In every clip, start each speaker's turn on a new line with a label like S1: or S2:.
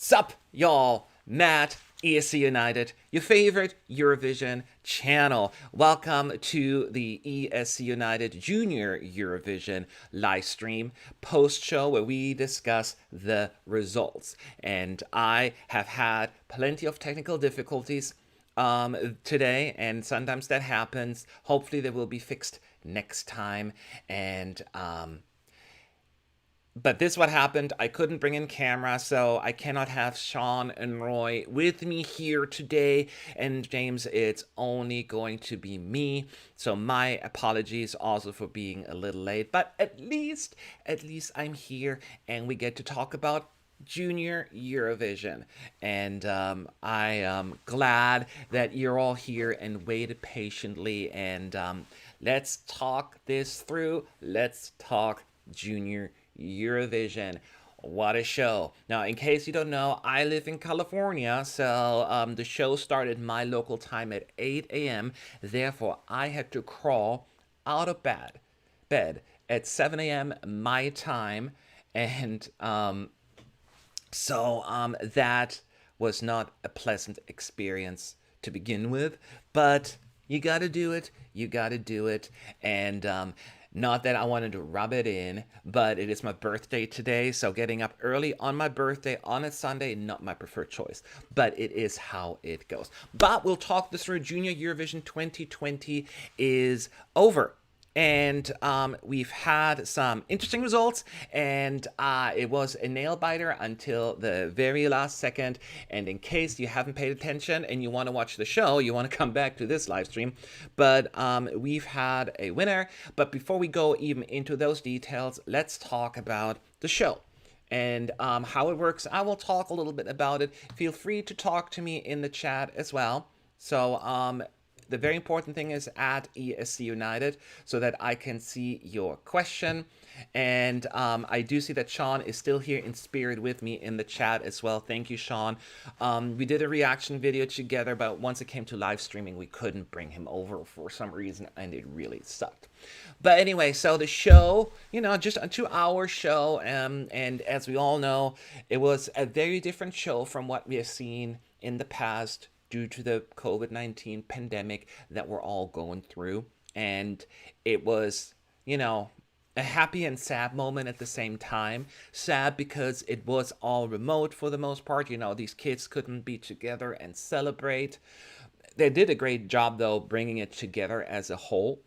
S1: Sup, y'all? Matt, ESC United, your favorite Eurovision channel. Welcome to the ESC United Junior Eurovision live stream post show where we discuss the results. And I have had plenty of technical difficulties today, and sometimes that happens. Hopefully, they will be fixed next time. But this is what happened. I couldn't bring in camera, so I cannot have Sean and Roy with me here today. And James, it's only going to be me. So my apologies also for being a little late. But at least I'm here and we get to talk about Junior Eurovision. And I am glad that you're all here and waited patiently. And let's talk this through. Let's talk Junior Eurovision. What a show. Now, in case you don't know, I live in California, so the show started my local time at 8 a.m. Therefore, I had to crawl out of bed at 7 a.m. my time, and that was not a pleasant experience to begin with, but you gotta do it. And not that I wanted to rub it in, but it is my birthday today, so getting up early on my birthday on a Sunday, not my preferred choice, but it is how it goes. But we'll talk this through. Junior Eurovision 2020 is over. And we've had some interesting results, and it was a nail biter until the very last second. And in case you haven't paid attention and you want to watch the show, you want to come back to this live stream. But we've had a winner. But before we go even into those details, let's talk about the show and how it works. I will talk a little bit about it. Feel free to talk to me in the chat as well. So the very important thing is at ESC United so that I can see your question. And I do see that Sean is still here in spirit with me in the chat as well. Thank you, Sean. We did a reaction video together, but once it came to live streaming, we couldn't bring him over for some reason, and it really sucked. But anyway, so the show, just a 2-hour show. And as we all know, it was a very different show from what we have seen in the past, due to the COVID-19 pandemic that we're all going through. And it was, a happy and sad moment at the same time. Sad because it was all remote for the most part. These kids couldn't be together and celebrate. They did a great job, though, bringing it together as a whole.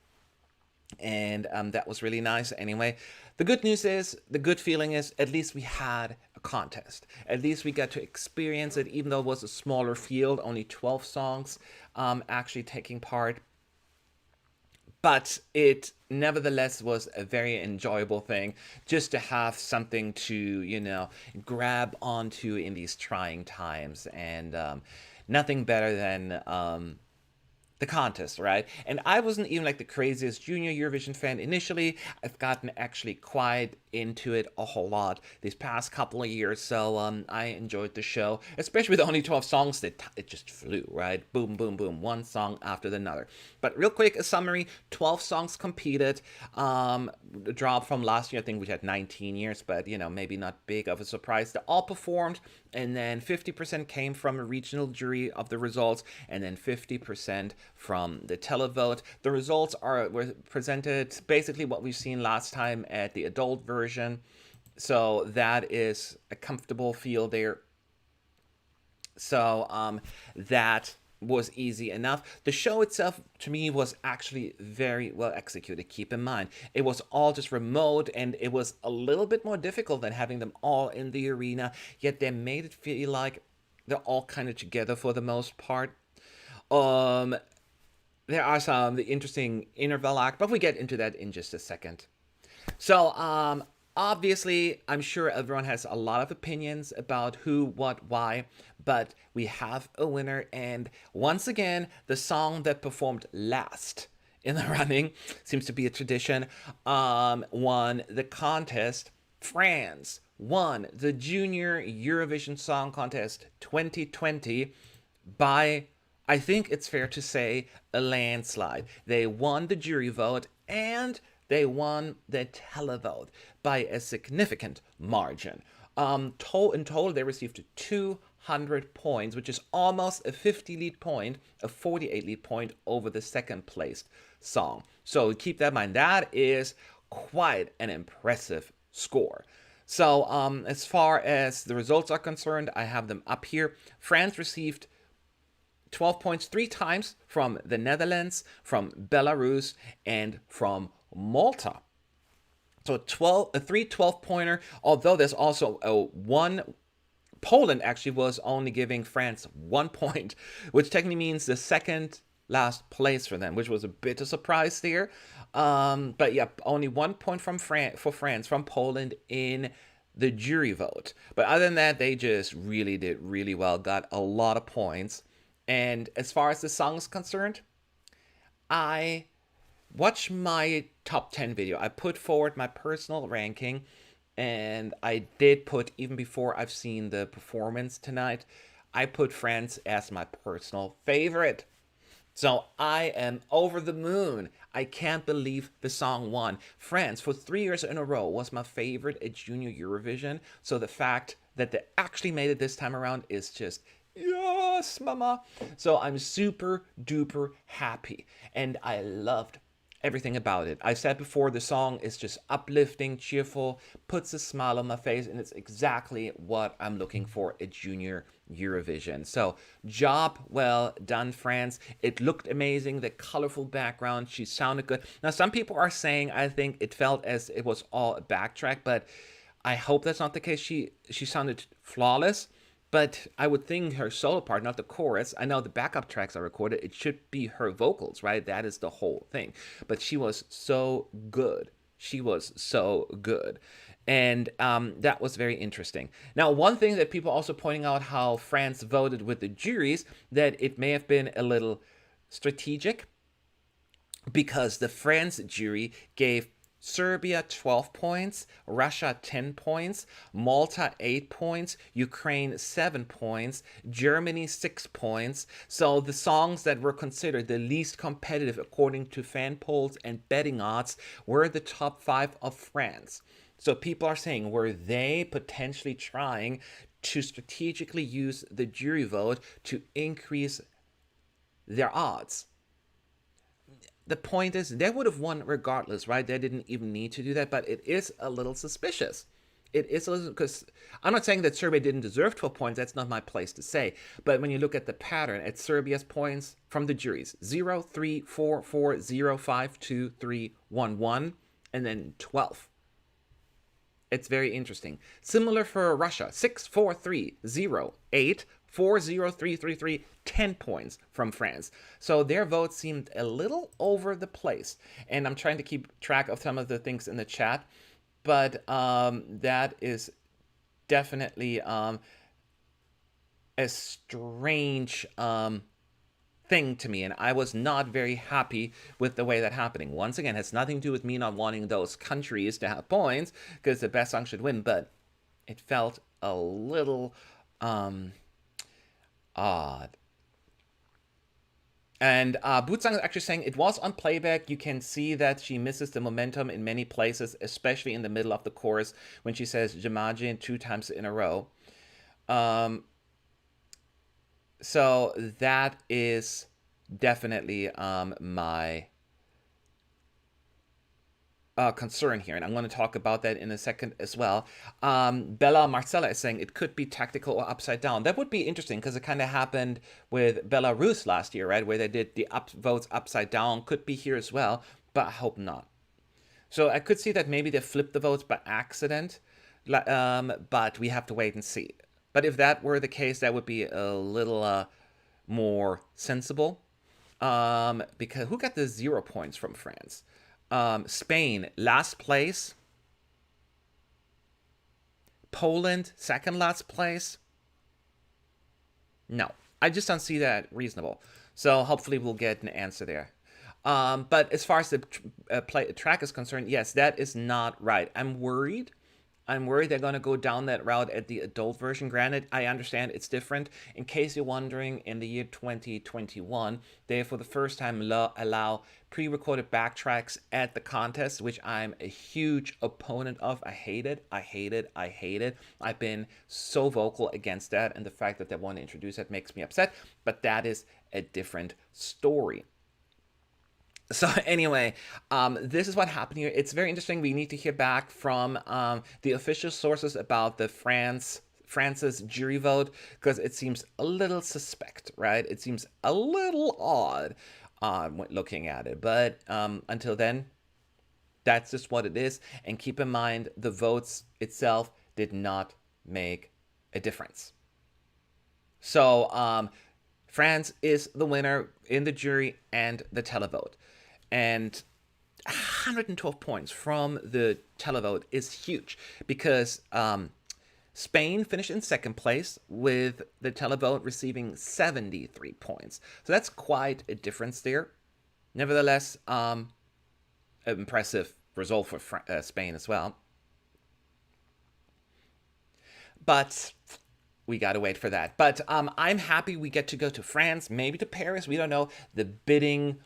S1: And that was really nice. Anyway, the good feeling is, at least we had a contest. At least we got to experience it, even though it was a smaller field, only 12 songs actually taking part. But it nevertheless was a very enjoyable thing, just to have something to, grab onto in these trying times. And nothing better than the contest, right? And I wasn't even like the craziest Junior Eurovision fan initially. I've gotten actually quite into it a whole lot these past couple of years, so I enjoyed the show, especially with only 12 songs. It just flew, right? Boom, boom, boom, one song after another. But real quick, a summary: 12 songs competed. The drop from last year, I think we had 19 years, but maybe not big of a surprise. They all performed, and then 50% came from a regional jury of the results, and then 50% from the televote. The results were presented basically what we've seen last time at the adult version, so that is a comfortable feel there. So that was easy enough. The show itself, to me, was actually very well executed. Keep in mind, it was all just remote, and it was a little bit more difficult than having them all in the arena, yet they made it feel like they're all kind of together for the most part. There are some interesting interval act, but we get into that in just a second. So, obviously, I'm sure everyone has a lot of opinions about who, what, why, but we have a winner, and once again, the song that performed last in the running, seems to be a tradition, won the contest. France won the Junior Eurovision Song Contest 2020 by, I think it's fair to say, a landslide. They won the jury vote, and they won the televote by a significant margin. In total, they received 200 points, which is almost a 50 lead point, a 48 lead point over the second placed song. So keep that in mind. That is quite an impressive score. So as far as the results are concerned, I have them up here. France received 12 points 3 times from the Netherlands, from Belarus, and from Malta. So a 12-pointer, although there's also a one. Poland actually was only giving France 1 point, which technically means the second last place for them, which was a bit of a surprise there. But yeah, only 1 point from France from Poland in the jury vote. But other than that, they just really did really well, got a lot of points. And as far as the song is concerned, I watch my top 10 video. I put forward my personal ranking, and I did put, even before I've seen the performance tonight, I put France as my personal favorite. So I am over the moon. I can't believe the song won. France, for 3 years in a row, was my favorite at Junior Eurovision. So the fact that they actually made it this time around is just, yes, mama. So I'm super duper happy. And I loved everything about it. I said before, the song is just uplifting, cheerful, puts a smile on my face, and it's exactly what I'm looking for at Junior Eurovision. So, job well done, France. It looked amazing, the colorful background, she sounded good. Now, some people are saying, I think it felt as it was all a backtrack, but I hope that's not the case. She sounded flawless. But I would think her solo part, not the chorus. I know the backup tracks are recorded. It should be her vocals, right? That is the whole thing. But she was so good. She was so good. And that was very interesting. Now, one thing that people also pointing out how France voted with the juries, that it may have been a little strategic, because the France jury gave Serbia 12 points, Russia 10 points, Malta 8 points, Ukraine 7 points, Germany 6 points. So the songs that were considered the least competitive according to fan polls and betting odds were the top 5 of France. So people are saying, were they potentially trying to strategically use the jury vote to increase their odds? The point is, they would have won regardless, right? They didn't even need to do that, but it is a little suspicious. It is a little, because I'm not saying that Serbia didn't deserve 12 points. That's not my place to say. But when you look at the pattern, at Serbia's points from the juries, 0, 3, 4, 4, 0, 5, 2, 3, 1, 1, and then 12. It's very interesting. Similar for Russia, 6, 4, 3, 0, 8, 4, 0, 3, 3, 3, 10 points from France. So their vote seemed a little over the place. And I'm trying to keep track of some of the things in the chat. But that is definitely a strange thing to me. And I was not very happy with the way that happening. Once again, it has nothing to do with me not wanting those countries to have points, because the best song should win. But it felt a little odd. And Bootsang is actually saying it was on playback. You can see that she misses the momentum in many places, especially in the middle of the chorus when she says J'imagine 2 times in a row. So that is definitely my concern here, and I'm going to talk about that in a second as well. Bella Marcella is saying it could be tactical or upside down. That would be interesting, because it kind of happened with Belarus last year, right, where they did the votes upside down. Could be here as well, but I hope not. So I could see that maybe they flipped the votes by accident, but we have to wait and see. But if that were the case, that would be a little more sensible, because who got the 0 points from France? Spain, last place. Poland, second last place. No, I just don't see that reasonable. So hopefully we'll get an answer there. But as far as the track is concerned, yes, that is not right. I'm worried I'm worried they're going to go down that route at the adult version. Granted, I understand it's different. In case you're wondering, in the year 2021, they for the first time allow pre-recorded backtracks at the contest, which I'm a huge opponent of. I hate it. I hate it. I hate it. I've been so vocal against that, and the fact that they want to introduce it makes me upset. But that is a different story. So anyway, this is what happened here. It's very interesting. We need to hear back from the official sources about the France's jury vote, because it seems a little suspect, right? It seems a little odd looking at it. But until then, that's just what it is. And keep in mind, the votes itself did not make a difference. So France is the winner in the jury and the televote. And 112 points from the televote is huge, because Spain finished in second place, with the televote receiving 73 points. So that's quite a difference there. Nevertheless, an impressive result for Spain as well. But we gotta wait for that. But I'm happy we get to go to France, maybe to Paris. We don't know. The bidding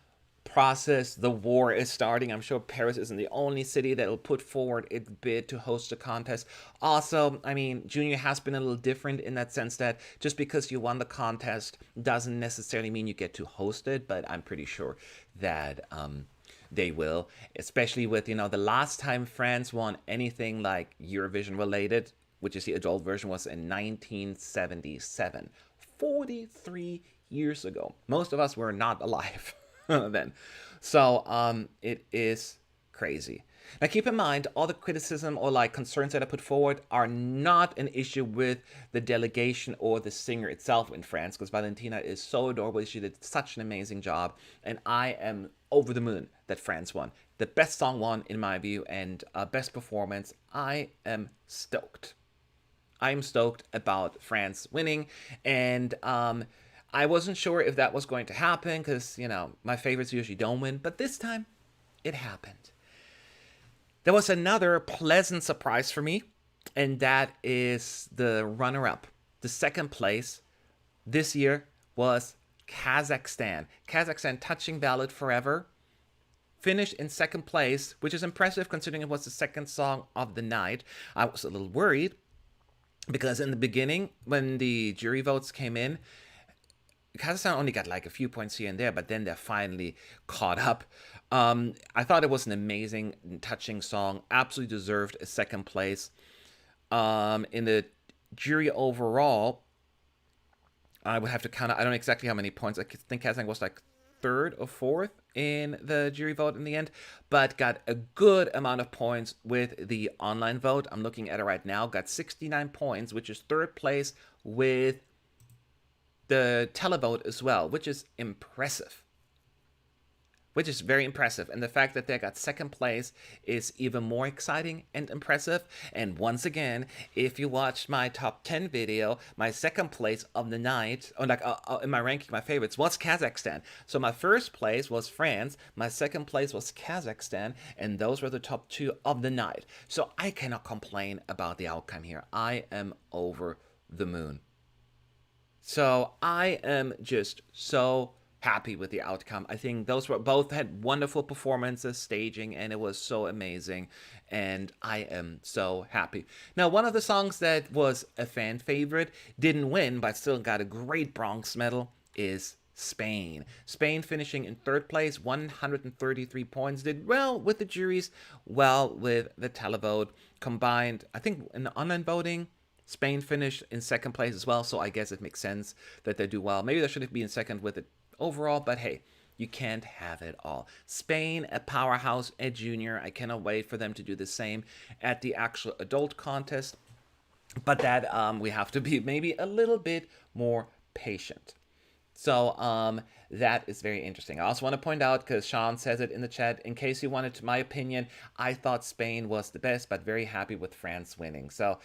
S1: process, the war is starting. I'm sure Paris isn't the only city that will put forward its bid to host a contest. Also, I mean, Junior has been a little different in that sense that just because you won the contest doesn't necessarily mean you get to host it, but I'm pretty sure that they will, especially with, the last time France won anything like Eurovision related, which is the adult version, was in 1977, 43 years ago. Most of us were not alive then. So it is crazy. Now keep in mind, all the criticism or like concerns that I put forward are not an issue with the delegation or the singer itself in France, because Valentina is so adorable. She did such an amazing job, and I am over the moon that France won. The best song won in my view, and best performance. I am stoked. I'm stoked about France winning, and I wasn't sure if that was going to happen, because, my favorites usually don't win, but this time it happened. There was another pleasant surprise for me, and that is the runner-up. The second place this year was Kazakhstan. Kazakhstan, Touching Ballad Forever, finished in second place, which is impressive considering it was the second song of the night. I was a little worried, because in the beginning, when the jury votes came in, Kazakhstan only got like a few points here and there, but then they're finally caught up. I thought it was an amazing, touching song. Absolutely deserved a second place. In the jury overall, I would have to count. I don't know exactly how many points. I think Kazakhstan was like third or fourth in the jury vote in the end, but got a good amount of points with the online vote. I'm looking at it right now. Got 69 points, which is third place with the televote as well, which is impressive. Which is very impressive. And the fact that they got second place is even more exciting and impressive. And once again, if you watched my top 10 video, my second place of the night, or like in my ranking, my favorites, was Kazakhstan. So my first place was France, my second place was Kazakhstan, and those were the top two of the night. So I cannot complain about the outcome here. I am over the moon. So I am just so happy with the outcome. I think those were both had wonderful performances, staging, and it was so amazing. And I am so happy. Now, one of the songs that was a fan favorite, didn't win, but still got a great bronze medal, is Spain. Spain finishing in third place, 133 points. Did well with the juries, well with the televote. Combined, I think in the online voting, Spain finished in second place as well, so I guess it makes sense that they do well. Maybe they should be in second with it overall, but hey, you can't have it all. Spain, a powerhouse at Junior. I cannot wait for them to do the same at the actual adult contest, but that we have to be maybe a little bit more patient. So that is very interesting. I also want to point out, because Sean says it in the chat, in case you wanted my opinion, I thought Spain was the best, but very happy with France winning. So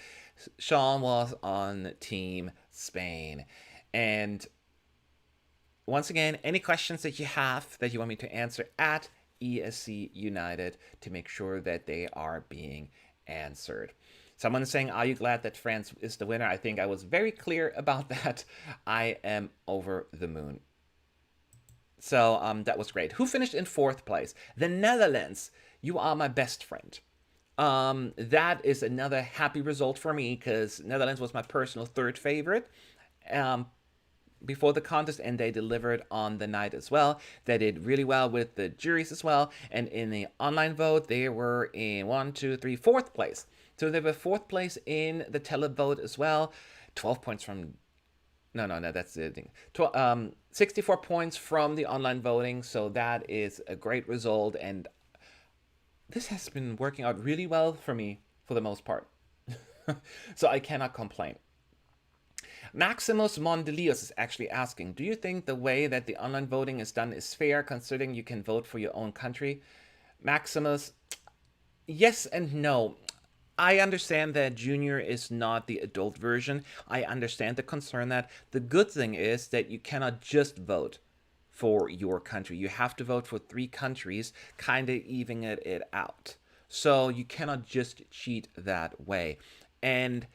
S1: Sean was on Team Spain. And once again, any questions that you have that you want me to answer at ESC United to make sure that they are being answered. Someone is saying, "Are you glad that France is the winner?" I think I was very clear about that. I am over the moon. So that was great. Who finished in fourth place? The Netherlands. You are my best friend. That is another happy result for me because Netherlands was my personal third favorite. Um, before the contest, and they delivered on the night as well. They did really well with the juries as well, and in the online vote, they were in fourth place. So they were fourth place in the televote as well. 12 points from no, that's the thing. 64 points from the online voting, so that is a great result, and this has been working out really well for me for the most part. So I cannot complain. Maximus Mondelius is actually asking, do you think the way that the online voting is done is fair, considering you can vote for your own country? Maximus, yes and no. I understand that Junior is not the adult version. I understand the concern that the good thing is that you cannot just vote for your country. You have to vote for 3 countries, kind of evening it out. So you cannot just cheat that way. And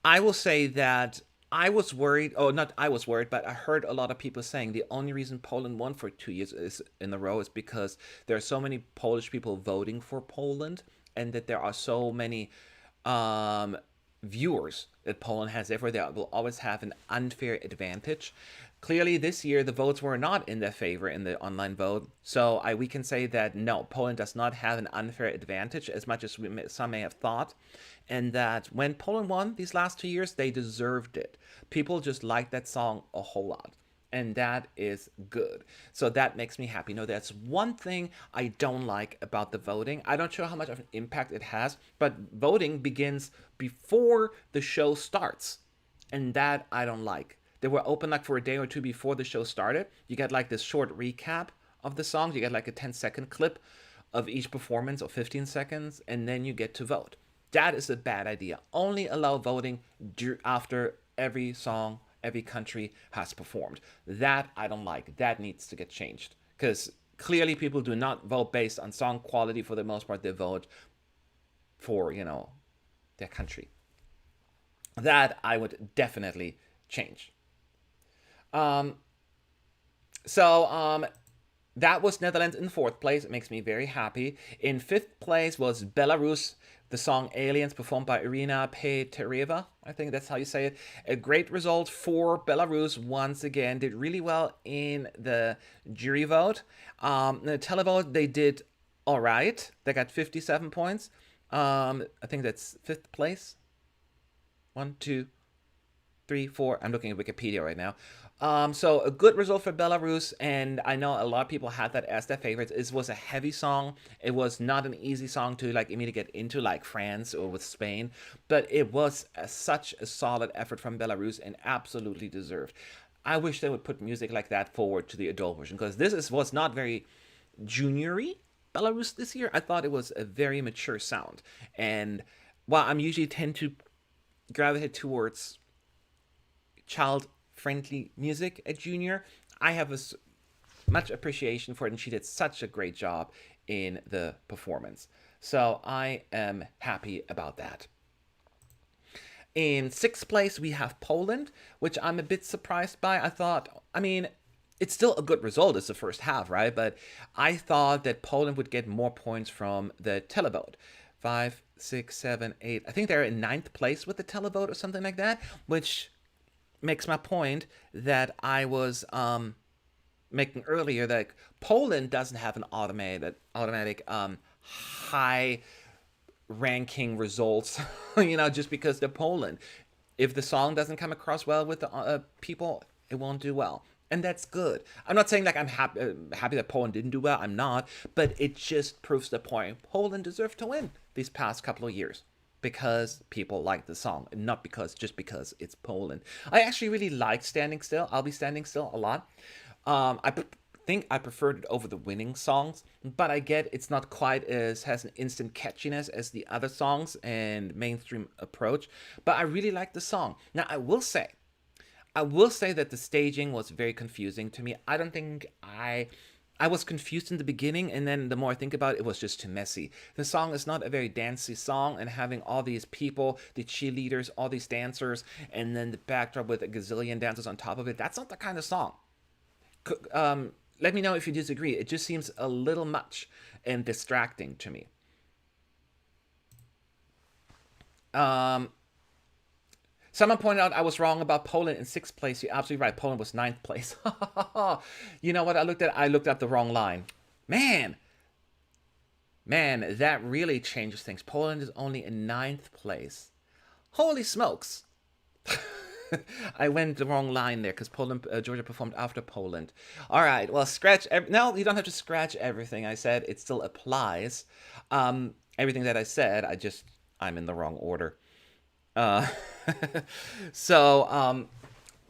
S1: I will say that I was worried, oh, not I was worried, but I heard a lot of people saying the only reason Poland won for 2 years in a row is because there are so many Polish people voting for Poland, and that there are so many viewers that Poland has. Therefore, they will always have an unfair advantage. Clearly, this year, the votes were not in their favor in the online vote. So we can say that, no, Poland does not have an unfair advantage as much as some may have thought. And that when Poland won these last 2 years, they deserved it. People just liked that song a whole lot. And that is good. So that makes me happy. No, that's one thing I don't like about the voting. I'm not sure how much of an impact it has, but voting begins before the show starts. And that I don't like. They were open like for a day or two before the show started. You get like this short recap of the songs. You get like a 10-second clip of each performance of 15 seconds, and then you get to vote. That is a bad idea. Only allow voting after every song, every country has performed. That I don't like. That needs to get changed. Because clearly people do not vote based on song quality for the most part. They vote for, their country. That I would definitely change. Um, so that was Netherlands in fourth place. It makes me very happy. In fifth place was Belarus. The song Aliens, performed by Irina Petereva. I think that's how you say it. A great result for Belarus once again. Did really well in the jury vote. The televote, they did all right. They got 57 points. I think that's fifth place. 1, 2, 3, 4. I'm looking at Wikipedia right now. So a good result for Belarus, and I know a lot of people had that as their favorites. It was a heavy song. It was not an easy song to immediately get into like France or with Spain, but it was such a solid effort from Belarus and absolutely deserved. I wish they would put music like that forward to the adult version, because was not very juniory Belarus this year. I thought it was a very mature sound, and while I'm usually tend to gravitate towards child-friendly music at Junior, I have much appreciation for it, and she did such a great job in the performance. So I am happy about that. In sixth place, we have Poland, which I'm a bit surprised by. It's still a good result as the first half, right? But I thought that Poland would get more points from the televote. 5, 6, 7, 8. I think they're in ninth place with the televote or something like that, which makes my point that I was making earlier, that Poland doesn't have an automatic high ranking results, just because they're Poland. If the song doesn't come across well with the people, it won't do well. And that's good. I'm not saying I'm happy that Poland didn't do well. I'm not. But it just proves the point. Poland deserved to win these past couple of years, because people like the song, and not just because it's Poland. I actually really like Standing Still. I'll Be Standing Still a lot. Think I preferred it over the winning songs, but I get it's not quite has an instant catchiness as the other songs and mainstream approach. But I really like the song. Now I will say that the staging was very confusing to me. I don't think I I was confused in the beginning, and then the more I think about it, it was just too messy. The song is not a very dancey song, and having all these people, the cheerleaders, all these dancers, and then the backdrop with a gazillion dancers on top of it, that's not the kind of song. Let me know if you disagree. It just seems a little much and distracting to me. Someone pointed out I was wrong about Poland in sixth place. You're absolutely right. Poland was ninth place. You know what I looked at? I looked at the wrong line. Man, that really changes things. Poland is only in ninth place. Holy smokes. I went the wrong line there because Georgia performed after Poland. All right, well, no, you don't have to scratch everything I said. It still applies. Everything that I said, I'm in the wrong order. Uh, so,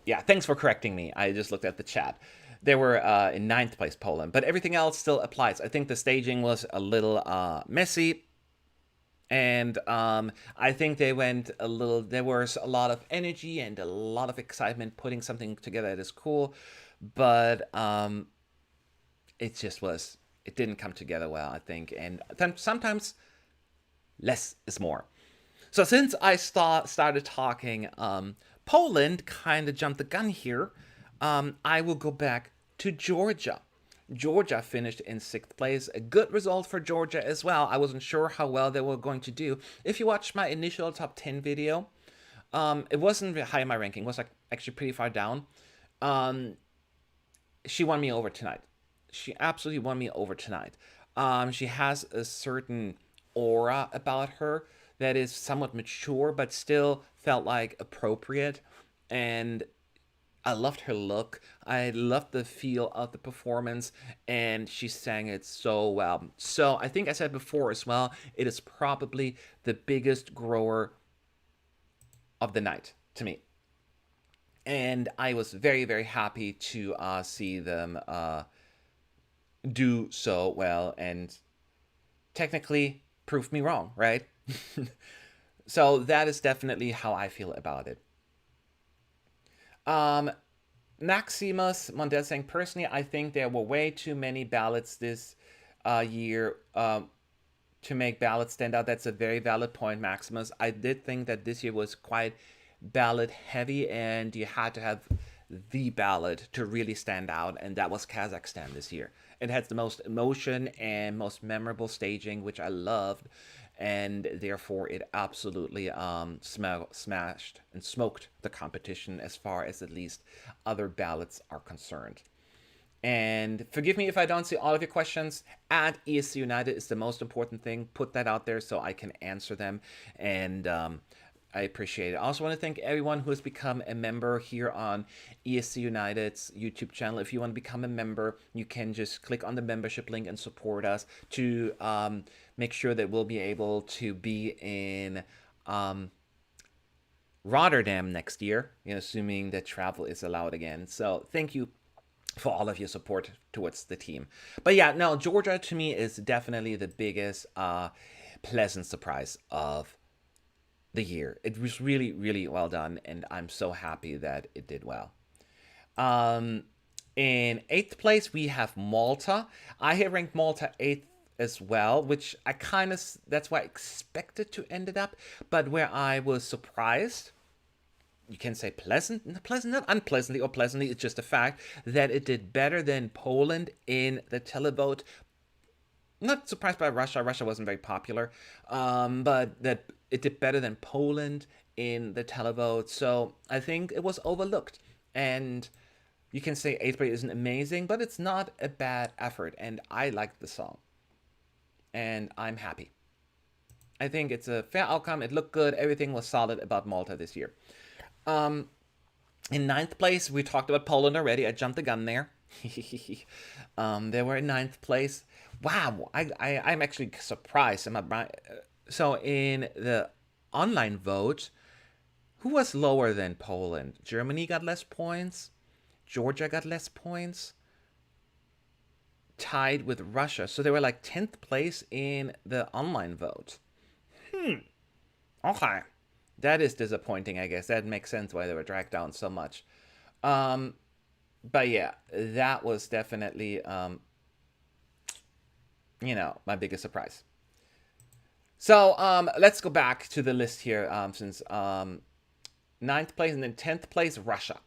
S1: yeah, thanks for correcting me. I just looked at the chat. They were in ninth place, Poland, but everything else still applies. I think the staging was a little messy. And I think there was a lot of energy and a lot of excitement putting something together that is cool. But it didn't come together well, I think. And sometimes less is more. So since I started talking, Poland kind of jumped the gun here. I will go back to Georgia. Georgia finished in sixth place. A good result for Georgia as well. I wasn't sure how well they were going to do. If you watched my initial top 10 video, it wasn't high in my ranking. It was actually pretty far down. She won me over tonight. She absolutely won me over tonight. She has a certain aura about her that is somewhat mature, but still felt like appropriate. And I loved her look. I loved the feel of the performance, and she sang it so well. So I think I said before as well, it is probably the biggest grower of the night to me. And I was very, very happy to see them do so well and technically prove me wrong, right? So that is definitely how I feel about it. Maximus Mondel saying, personally, I think there were way too many ballots this year to make ballots stand out. That's a very valid point, Maximus. I did think that this year was quite ballot heavy, and you had to have the ballot to really stand out, and that was Kazakhstan this year. It had the most emotion and most memorable staging, which I loved, and therefore it absolutely smashed and smoked the competition as far as at least other ballots are concerned. And forgive me if I don't see all of your questions. At ESC United is the most important thing. Put that out there so I can answer them, and I appreciate it. I also want to thank everyone who has become a member here on ESC United's YouTube channel. If you want to become a member, you can just click on the membership link and support us to make sure that we'll be able to be in Rotterdam next year, assuming that travel is allowed again. So thank you for all of your support towards the team. But yeah, no, Georgia to me is definitely the biggest pleasant surprise of the year. It was really, really well done, and I'm so happy that it did well. In eighth place, we have Malta. I have ranked Malta eighth as well, which that's why I expected to end it up, but where I was surprised, you can say pleasant, not unpleasantly or pleasantly, it's just a fact that it did better than Poland in the televote. Not surprised by Russia. Russia wasn't very popular, but that it did better than Poland in the televote. So I think it was overlooked. And you can say eighth place isn't amazing, but it's not a bad effort. And I liked the song. And I'm happy. I think it's a fair outcome. It looked good. Everything was solid about Malta this year. In ninth place, we talked about Poland already. I jumped the gun there. They were in ninth place. Wow, I'm actually surprised. So in the online vote, who was lower than Poland? Germany got less points. Georgia got less points. Tied with Russia. So they were like 10th place in the online vote. Okay. That is disappointing, I guess. That makes sense why they were dragged down so much. But yeah, that was definitely My biggest surprise. So let's go back to the list here. Since ninth place and then 10th place, Russia.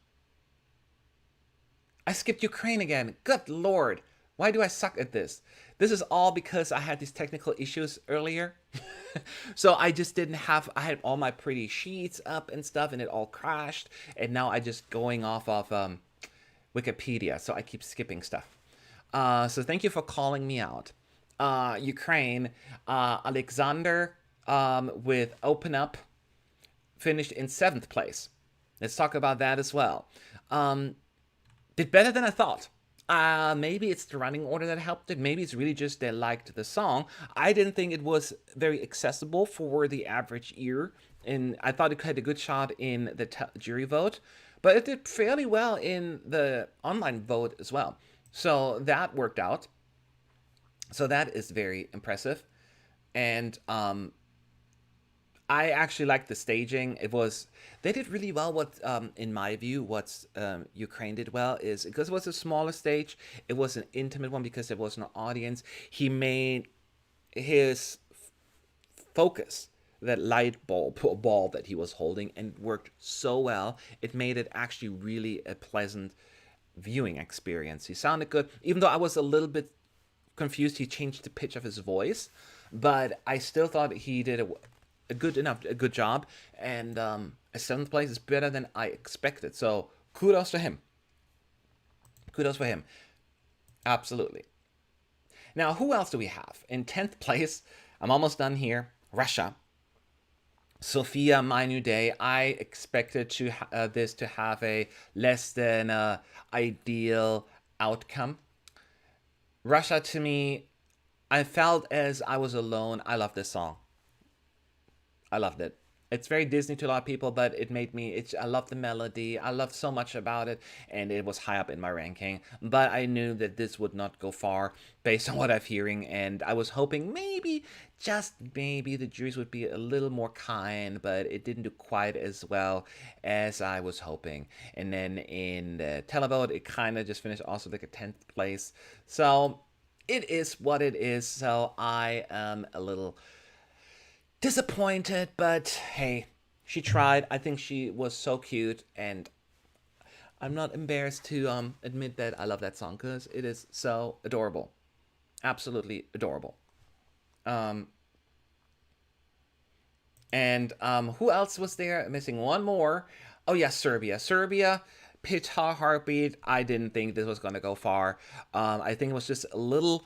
S1: I skipped Ukraine again. Good lord. Why do I suck at this? This is all because I had these technical issues earlier. So I just didn't have, I had all my pretty sheets up and stuff, and it all crashed. And now I just going off of Wikipedia. So I keep skipping stuff. So thank you for calling me out. Ukraine, Alexander with Open Up finished in 7th place. Let's talk about that as well. Did better than I thought. Maybe it's the running order that helped it. Maybe it's really just they liked the song. I didn't think it was very accessible for the average ear, and I thought it had a good shot in the jury vote, but it did fairly well in the online vote as well. So that worked out. So that is very impressive, and I actually liked the staging. They did really well. What, in my view, what Ukraine did well is because it was a smaller stage, it was an intimate one because there was no audience. He made his focus that light bulb ball that he was holding and worked so well. It made it actually really a pleasant viewing experience. He sounded good, even though I was a little bit confused. He changed the pitch of his voice, but I still thought he did a good job, and a 7th place is better than I expected. So kudos to him. Kudos for him. Absolutely. Now, who else do we have in 10th place? I'm almost done here. Russia. Sophia, My New Day. I expected this to have a less than ideal outcome. Russia, to me, I felt as I was alone. I love this song. I loved it. It's very Disney to a lot of people, but it made me, I love the melody. I loved so much about it, and it was high up in my ranking. But I knew that this would not go far based on what I'm hearing, and I was hoping maybe, just maybe, the juries would be a little more kind, but it didn't do quite as well as I was hoping. And then in the televote, it kind of just finished also like a 10th place. So it is what it is. So I am a little disappointed, but hey, she tried. I think she was so cute, and I'm not embarrassed to admit that I love that song because it is so adorable, absolutely adorable. Um, and who else was there? Missing one more. Oh yeah, Serbia. Serbia, Pitch Heartbeat. I didn't think this was gonna go far. I think it was just a little,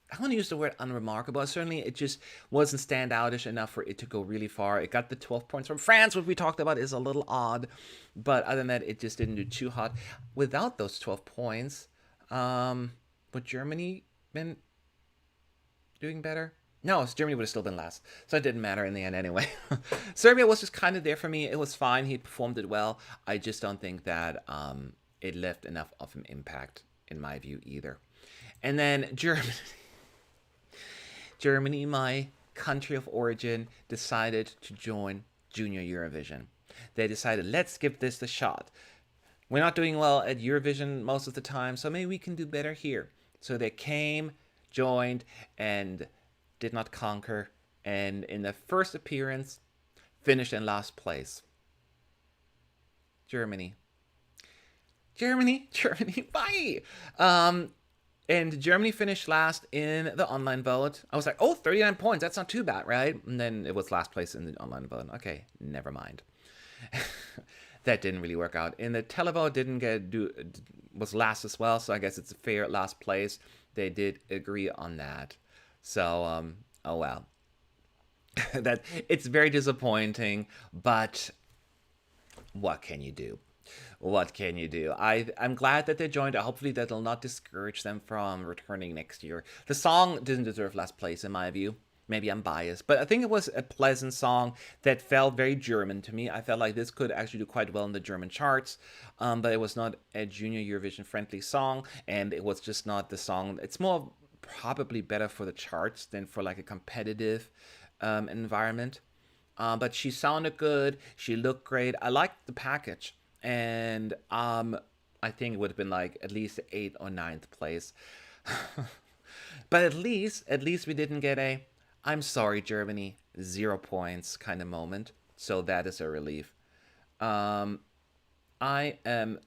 S1: I want to use the word unremarkable. Certainly, it just wasn't standoutish enough for it to go really far. It got the 12 points from France, which we talked about is a little odd. But other than that, it just didn't do too hot. Without those 12 points, would Germany been doing better? No, Germany would have still been last. So it didn't matter in the end anyway. Serbia was just kind of there for me. It was fine. He performed it well. I just don't think that it left enough of an impact, in my view, either. And then Germany. Germany, my country of origin, decided to join Junior Eurovision. They decided, let's give this a shot. We're not doing well at Eurovision most of the time, so maybe we can do better here. So they came, joined, and did not conquer. And in the first appearance, finished in last place. Germany. Germany, bye! And Germany finished last in the online vote. I was like, oh, 39 points. That's not too bad, right? And then it was last place in the online vote. Okay, never mind. That didn't really work out. In the televote, was last as well. So I guess it's a fair last place. They did agree on that. So, oh well. That it's very disappointing, but what can you do? What can you do? I'm glad that they joined. Hopefully that'll not discourage them from returning next year. The song didn't deserve last place in my view. Maybe I'm biased, but I think it was a pleasant song that felt very German to me. I felt like this could actually do quite well in the German charts, but it was not a Junior Eurovision friendly song, and it was just not the song. It's more probably better for the charts than for like a competitive environment. But she sounded good. She looked great. I liked the package. And I think it would have been like at least 8th or ninth place. But at least we didn't get a "I'm sorry, Germany, 0 points" kind of moment. So that is a relief. Um, I am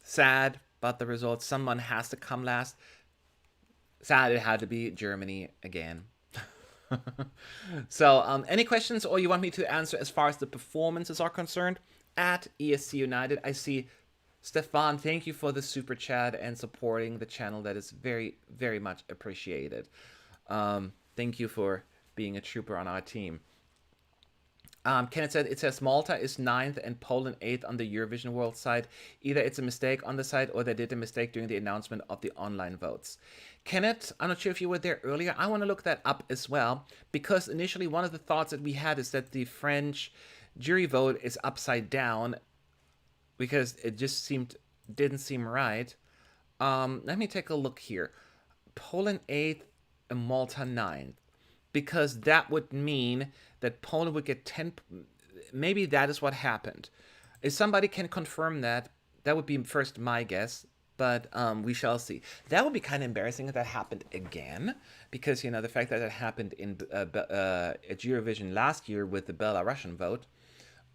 S1: sad about the results. Someone has to come last. Sad it had to be Germany again. So, any questions or you want me to answer as far as the performances are concerned? At ESC United, I see Stefan. Thank you for the super chat and supporting the channel. That is very, very much appreciated. Thank you for being a trooper on our team. Kenneth said it says Malta is 9th and Poland 8th on the Eurovision World site. Either it's a mistake on the site or they did a mistake during the announcement of the online votes. Kenneth, I'm not sure if you were there earlier. I want to look that up as well, because initially one of the thoughts that we had is that the French jury vote is upside down because it just didn't seem right. Let me take a look here. Poland 8th and Malta 9th. Because that would mean that Poland would get 10. Maybe that is what happened. If somebody can confirm that, that would be first my guess, but we shall see. That would be kind of embarrassing if that happened again, because the fact that it happened in at Eurovision last year with the Belarusian vote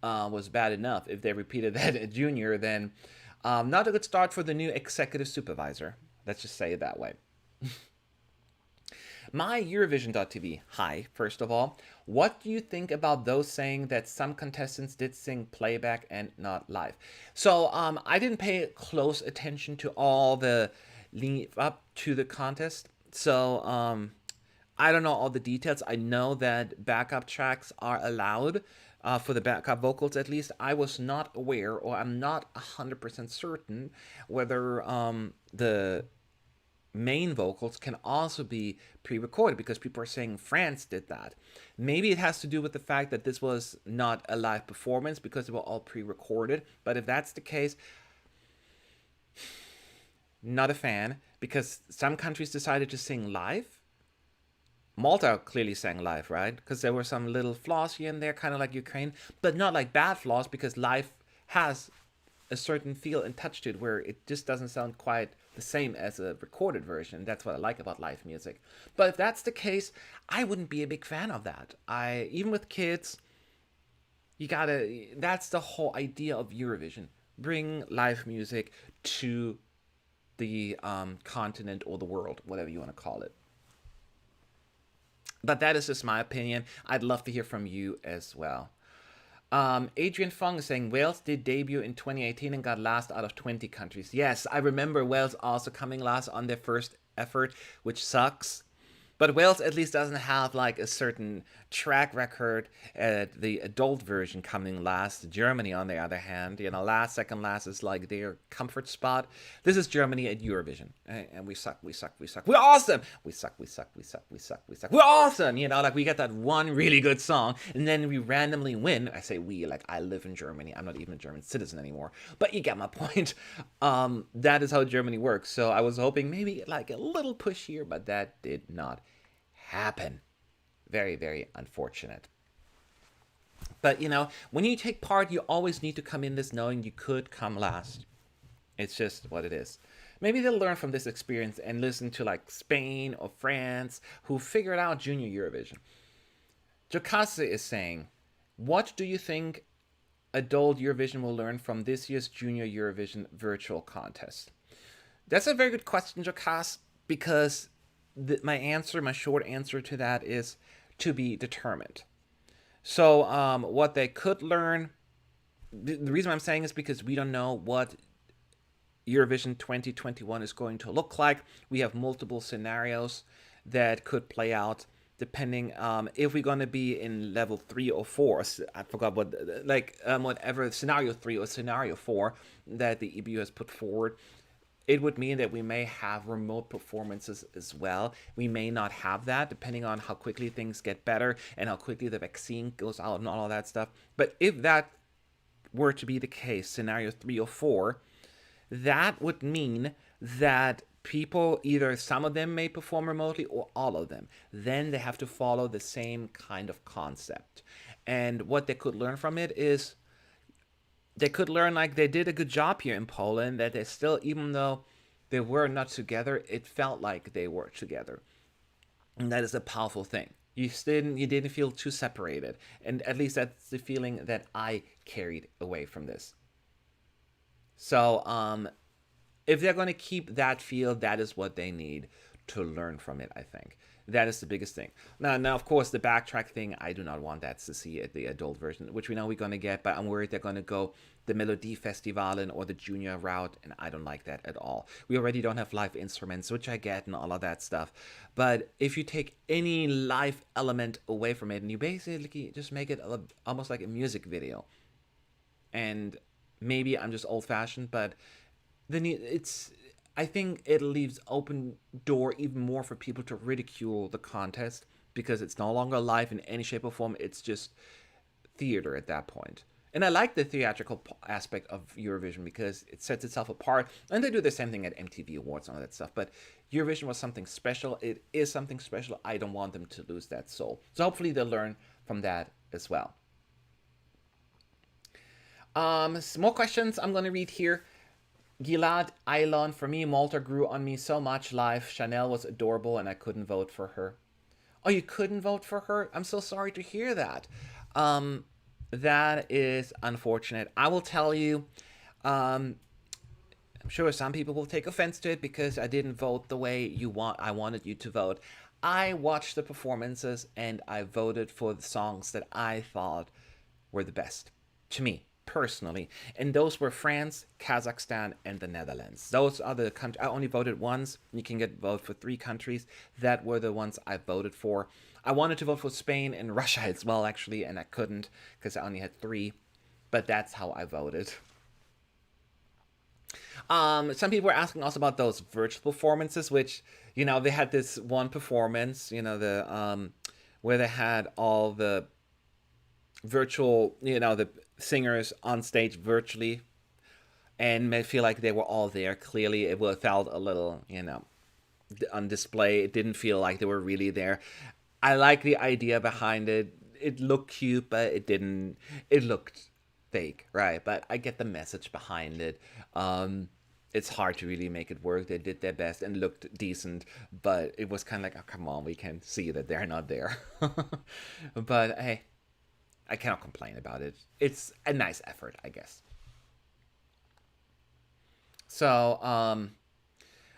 S1: was bad enough. If they repeated that at Junior, then not a good start for the new executive supervisor. Let's just say it that way. My Eurovision.tv. Hi, first of all. What do you think about those saying that some contestants did sing playback and not live? So I didn't pay close attention to all the lead up to the contest. So I don't know all the details. I know that backup tracks are allowed. For the backup vocals, at least. I was not aware, or I'm not 100% certain, whether the main vocals can also be pre-recorded, because people are saying France did that. Maybe it has to do with the fact that this was not a live performance because they were all pre-recorded. But if that's the case, not a fan, because some countries decided to sing live. Malta clearly sang live, right? Because there were some little flaws here and there, kind of like Ukraine, but not like bad flaws, because live has a certain feel and touch to it where it just doesn't sound quite the same as a recorded version. That's what I like about live music. But if that's the case, I wouldn't be a big fan of that. Even with kids, that's the whole idea of Eurovision. Bring live music to the continent or the world, whatever you want to call it. But that is just my opinion. I'd love to hear from you as well. Adrian Fong is saying Wales did debut in 2018 and got last out of 20 countries. Yes, I remember Wales also coming last on their first effort, which sucks. But Wales at least doesn't have like a certain track record at the adult version coming last. Germany, on the other hand, last, second last is like their comfort spot. This is Germany at Eurovision. And we suck. We're awesome. We suck. We're awesome. Like we get that one really good song and then we randomly win. I say we, like I live in Germany. I'm not even a German citizen anymore. But you get my point. That is how Germany works. So I was hoping maybe like a little push here, but that did not happen. Very, very unfortunate. But when you take part, you always need to come in this knowing you could come last. It's just what it is. Maybe they'll learn from this experience and listen to like Spain or France, who figured out Junior Eurovision. Jokase is saying, what do you think adult Eurovision will learn from this year's Junior Eurovision virtual contest? That's a very good question, Jokase, because my short answer to that is to be determined. So what they could learn, the reason I'm saying is because we don't know what Eurovision 2021 is going to look like. We have multiple scenarios that could play out depending if we're going to be in level 3 or 4. I forgot whatever scenario 3 or scenario 4 that the EBU has put forward. It would mean that we may have remote performances as well. We may not have that, depending on how quickly things get better and how quickly the vaccine goes out and all of that stuff. But if that were to be the case, scenario 3 or 4, that would mean that people, either some of them may perform remotely or all of them. Then they have to follow the same kind of concept. And what they could learn from it is they could learn, like, they did a good job here in Poland, that they still, even though they were not together, it felt like they were together. And that is a powerful thing. You didn't feel too separated. And at least that's the feeling that I carried away from this. So if they're going to keep that feel, that is what they need to learn from it, I think. That is the biggest thing. Now, of course, the backtrack thing, I do not want that to see it, the adult version, which we know we're going to get, but I'm worried they're going to go the Melodie Festivalen or the junior route, and I don't like that at all. We already don't have live instruments, which I get, and all of that stuff. But if you take any live element away from it, and you basically just make it almost like a music video, and maybe I'm just old-fashioned, but then it's, I think it leaves open door even more for people to ridicule the contest, because it's no longer live in any shape or form. It's just theater at that point. And I like the theatrical aspect of Eurovision because it sets itself apart. And they do the same thing at MTV Awards and all that stuff. But Eurovision was something special. It is something special. I don't want them to lose that soul. So hopefully they'll learn from that as well. Some more questions I'm going to read here. Gilad Ailon, for me, Malta grew on me so much live. Chanel was adorable and I couldn't vote for her. Oh, you couldn't vote for her? I'm so sorry to hear that. That is unfortunate. I will tell you, I'm sure some people will take offense to it because I didn't vote the way I wanted you to vote. I watched the performances and I voted for the songs that I thought were the best to me personally, and those were France, Kazakhstan, and the Netherlands. Those are the countries. I only voted once. You can vote for 3 countries. That were the ones I voted for. I wanted to vote for Spain and Russia as well, actually, and I couldn't because I only had 3. But that's how I voted. Some people were asking also about those virtual performances, which, they had this one performance, the where they had all the virtual, the singers on stage virtually, and may feel like they were all there. Clearly, it felt a little, on display. It didn't feel like they were really there. I like the idea behind it. It looked cute, but it didn't. It looked fake, right? But I get the message behind it. It's hard to really make it work. They did their best and looked decent, but it was kind of like, oh, come on, we can see that they're not there. But hey, I cannot complain about it. It's a nice effort, I guess. So,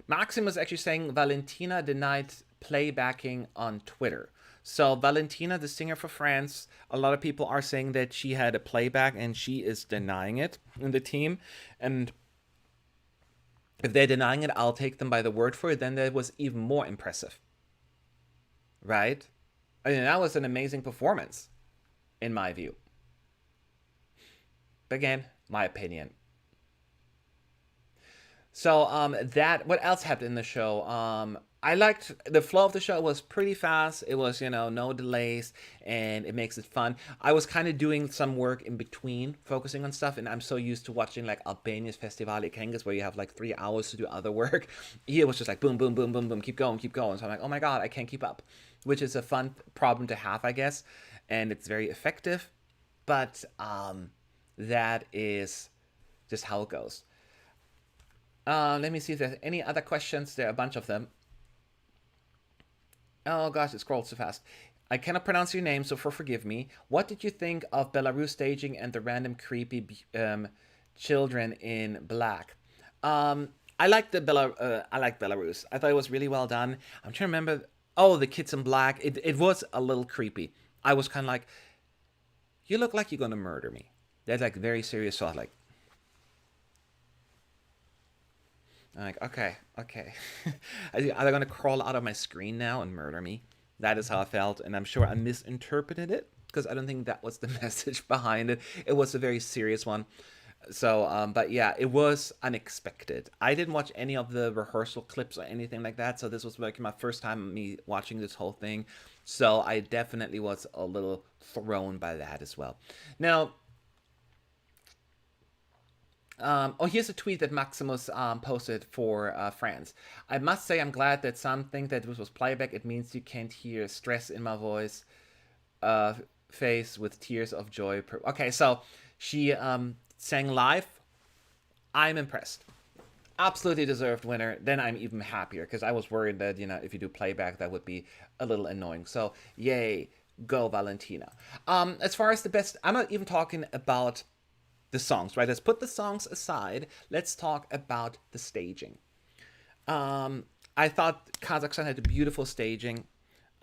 S1: Maxim was actually saying Valentina denied playbacking on Twitter. So, Valentina, the singer for France, a lot of people are saying that she had a playback and she is denying it in the team. And if they're denying it, I'll take them by the word for it. Then that was even more impressive. Right? I mean, that was an amazing performance, in my view. But again, my opinion. So what else happened in the show? I liked the flow of the show. Was pretty fast. It was, no delays, and it makes it fun. I was kind of doing some work in between, focusing on stuff, and I'm so used to watching like Albania's Festivali Kangas, where you have like 3 hours to do other work. Here it was just like boom, boom, boom, boom, boom, keep going, keep going. So I'm like, oh my god, I can't keep up, which is a fun problem to have, I guess, and it's very effective. But that is just how it goes. Let me see if there's any other questions. There are a bunch of them. Oh gosh, it scrolled so fast. I cannot pronounce your name, so forgive me. What did you think of Belarus staging and the random creepy children in black? I like Belarus. I thought it was really well done. I'm trying to remember. Oh, the kids in black. It was a little creepy. I was kind of like, you look like you're gonna murder me. That's like very serious thought. Like, I'm like, okay. Are they going to crawl out of my screen now and murder me? That is how I felt, and I'm sure I misinterpreted it, because I don't think that was the message behind it. It was a very serious one. So, but yeah, it was unexpected. I didn't watch any of the rehearsal clips or anything like that, so this was like my first time me watching this whole thing. So I definitely was a little thrown by that as well. Now, here's a tweet that Maximus posted for France. I must say I'm glad that some think that this was playback. It means you can't hear stress in my voice, face with tears of joy. Okay, so she sang live, I'm impressed. Absolutely deserved winner. Then I'm even happier because I was worried that, if you do playback, that would be a little annoying. So, yay, go Valentina. As far as the best, I'm not even talking about the songs, right? Let's put the songs aside. Let's talk about the staging. I thought Kazakhstan had a beautiful staging.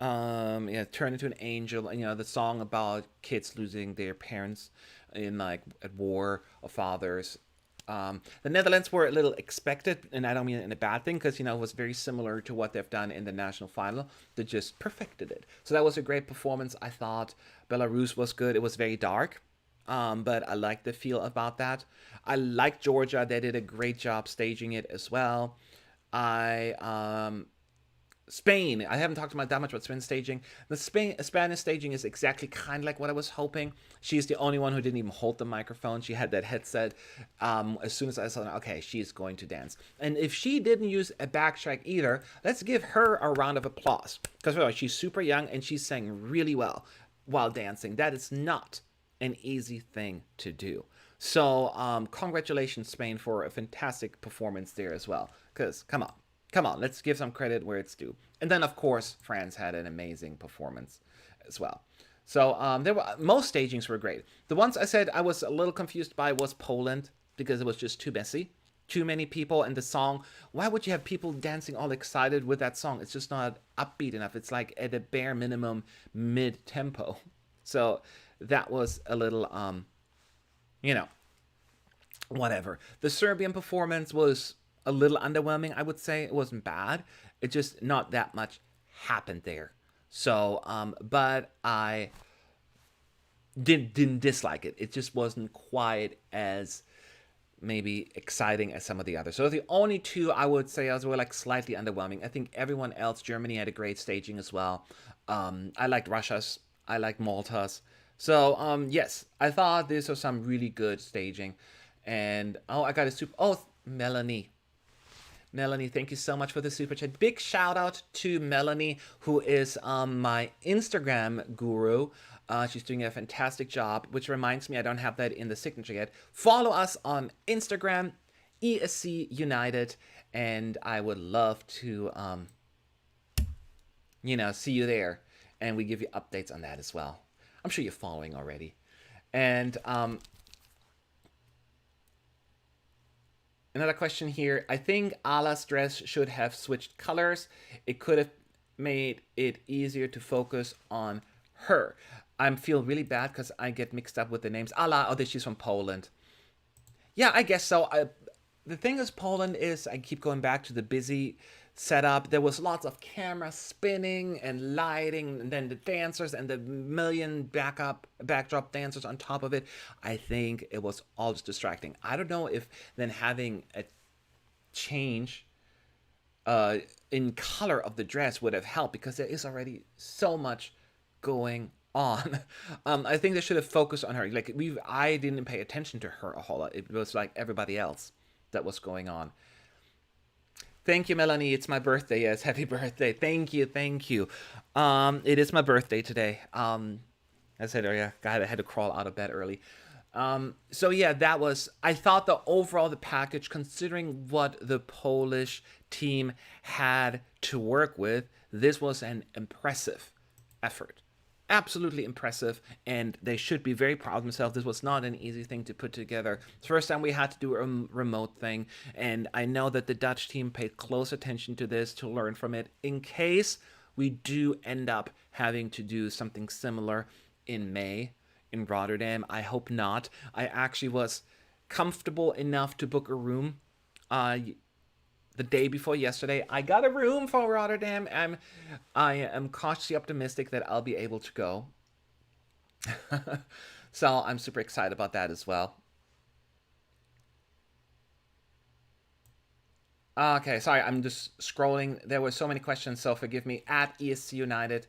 S1: Turn into an angel. The song about kids losing their parents in like at war or fathers. The Netherlands were a little expected, and I don't mean it in a bad thing, because it was very similar to what they've done in the national final. They just perfected it. So that was a great performance. I thought Belarus was good. It was very dark, but I liked the feel about that. I liked Georgia. They did a great job staging it as well. Spain. I haven't talked about that much about Spain staging. The Spanish staging is exactly kind of like what I was hoping. She's the only one who didn't even hold the microphone. She had that headset. As soon as I saw, okay, she's going to dance. And if she didn't use a backtrack either, let's give her a round of applause. Because she's super young and she sang really well while dancing. That is not an easy thing to do. So congratulations, Spain, for a fantastic performance there as well. Because, come on, let's give some credit where it's due. And then, of course, France had an amazing performance as well. So most stagings were great. The ones I said I was a little confused by was Poland, because it was just too messy. Too many people, and the song, why would you have people dancing all excited with that song? It's just not upbeat enough. It's like at a bare minimum mid-tempo. So that was a little, whatever. The Serbian performance was a little underwhelming, I would say. It wasn't bad. It just not that much happened there. So, but I didn't dislike it. It just wasn't quite as maybe exciting as some of the others. So the only two I would say were like slightly underwhelming. I think everyone else, Germany had a great staging as well. I liked Russia's. I liked Malta's. So, yes, I thought this was some really good staging. And, I got a super... Oh, Melanie, thank you so much for the super chat. Big shout out to Melanie, who is my Instagram guru. She's doing a fantastic job, which reminds me, I don't have that in the signature yet. Follow us on Instagram, ESC United, and I would love to, see you there. And we give you updates on that as well. I'm sure you're following already. And another question here. I think Ala's dress should have switched colors. It could have made it easier to focus on her. I feel really bad because I get mixed up with the names. Ala, she's from Poland. Yeah, I guess so. The thing is, Poland is, I keep going back to the busy setup. There was lots of camera spinning and lighting, and then the dancers and the million backdrop dancers on top of it. I think it was all just distracting. I don't know if then having a change in color of the dress would have helped, because there is already so much going on. I think they should have focused on her. I didn't pay attention to her a whole lot. It was like everybody else that was going on. Thank you, Melanie. It's my birthday. Yes, happy birthday. Thank you. It is my birthday today. As I said earlier, I had to crawl out of bed early. So yeah, I thought the package, considering what the Polish team had to work with, this was an impressive effort. Absolutely impressive, and they should be very proud of themselves. This was not an easy thing to put together. It's the first time we had to do a remote thing, and I know that the Dutch team paid close attention to this to learn from it in case we do end up having to do something similar in May in Rotterdam. I hope not. I actually was comfortable enough to book a room the day before yesterday. I got a room for Rotterdam. I am cautiously optimistic that I'll be able to go. So I'm super excited about that as well. Okay, sorry, I'm just scrolling. There were so many questions, so forgive me. At ESC United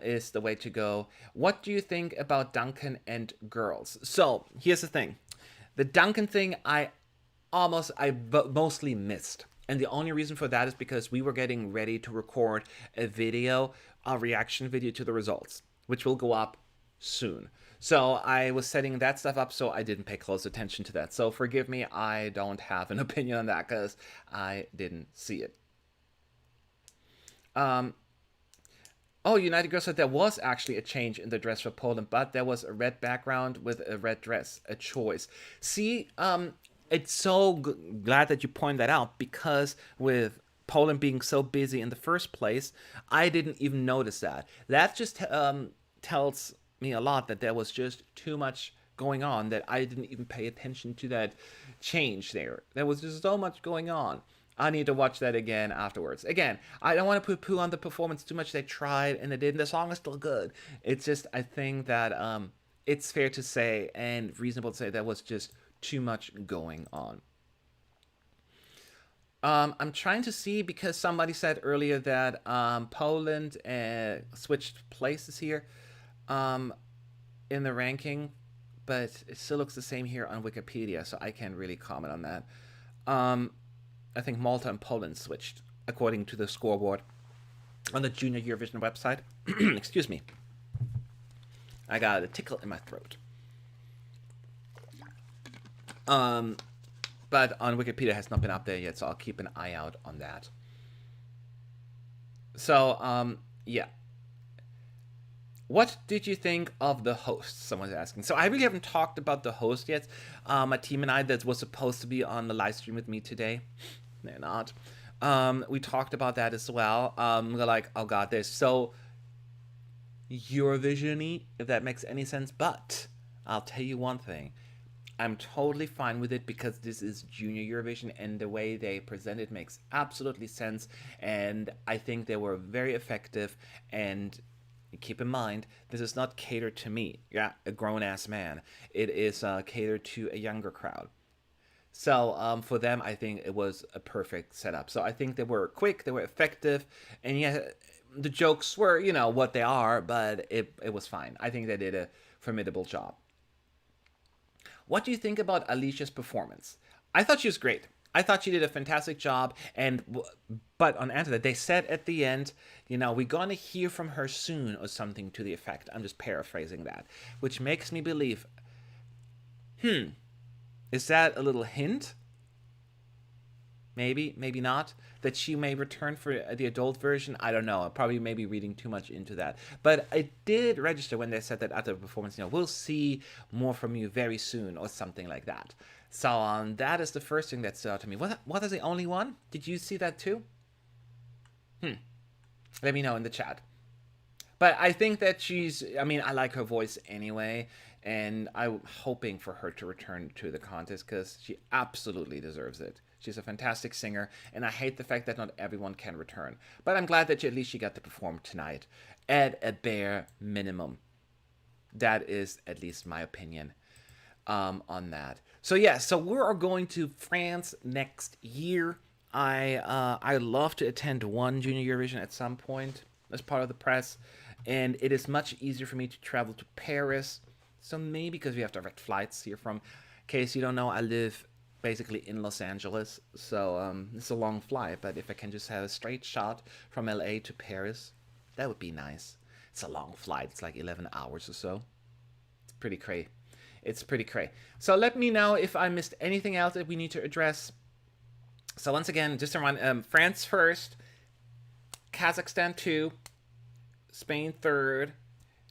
S1: is the way to go. What do you think about Duncan and girls? So here's the thing. The Duncan thing, I mostly missed. And the only reason for that is because we were getting ready to record a reaction video to the results, which will go up soon. So I was setting that stuff up, so I didn't pay close attention to that. So forgive me, I don't have an opinion on that because I didn't see it. Um, oh, United Girl said there was actually a change in the dress for Poland, but there was a red background with a red dress, a choice. See, it's so glad that you point that out because with Poland being so busy in the first place, I didn't even notice that. That just tells me a lot that there was just too much going on that I didn't even pay attention to that change there. There was just so much going on. I need to watch that again afterwards. Again, I don't want to poo-poo on the performance too much. They tried and they did, and the song is still good. It's just I think that it's fair to say and reasonable to say there was just too much going on. I'm trying to see because somebody said earlier that Poland switched places here um, in the ranking, but it still looks the same here on Wikipedia, so I can't really comment on that. Um, I think Malta and Poland switched according to the scoreboard on the Junior Eurovision website. Excuse me. I got a tickle in my throat. Um, but on Wikipedia it has not been up there yet, so I'll keep an eye out on that. So, yeah. What did you think of the host? Someone's asking. So I really haven't talked about the host yet. My team and I that was supposed to be on the live stream with me today. They're not. We talked about that as well. We're like, oh god, they're so Eurovision-y, if that makes any sense. But I'll tell you one thing. I'm totally fine with it because this is Junior Eurovision and the way they present it makes absolutely sense. And I think they were very effective. And keep in mind, this is not catered to me, yeah, a grown-ass man. It is catered to a younger crowd. So for them, I think it was a perfect setup. So I think they were quick, they were effective, and yeah, the jokes were, what they are, but it was fine. I think they did a formidable job. What do you think about Alicia's performance? I thought she was great. I thought she did a fantastic job, but on answer that they said at the end, we're gonna hear from her soon or something to the effect. I'm just paraphrasing that, which makes me believe, is that a little hint? Maybe, maybe not. That she may return for the adult version. I don't know. I'm probably maybe reading too much into that. But I did register when they said that at the performance, we'll see more from you very soon or something like that. So that is the first thing that stood out to me. Was I the only one? Did you see that too? Let me know in the chat. But I think that I like her voice anyway, and I'm hoping for her to return to the contest because she absolutely deserves it. She's a fantastic singer, and I hate the fact that not everyone can return. But I'm glad that at least she got to perform tonight, at a bare minimum. That is at least my opinion on that. So yeah, so we are going to France next year. I love to attend one Junior Eurovision at some point as part of the press, and it is much easier for me to travel to Paris. So maybe because we have direct flights here from. In case you don't know, I live basically in Los Angeles, so it's a long flight. But if I can just have a straight shot from LA to Paris, that would be nice. It's a long flight. It's like 11 hours or so. It's pretty cray. It's pretty cray. So let me know if I missed anything else that we need to address. So once again, just to remind, France first, Kazakhstan 2, Spain 3rd,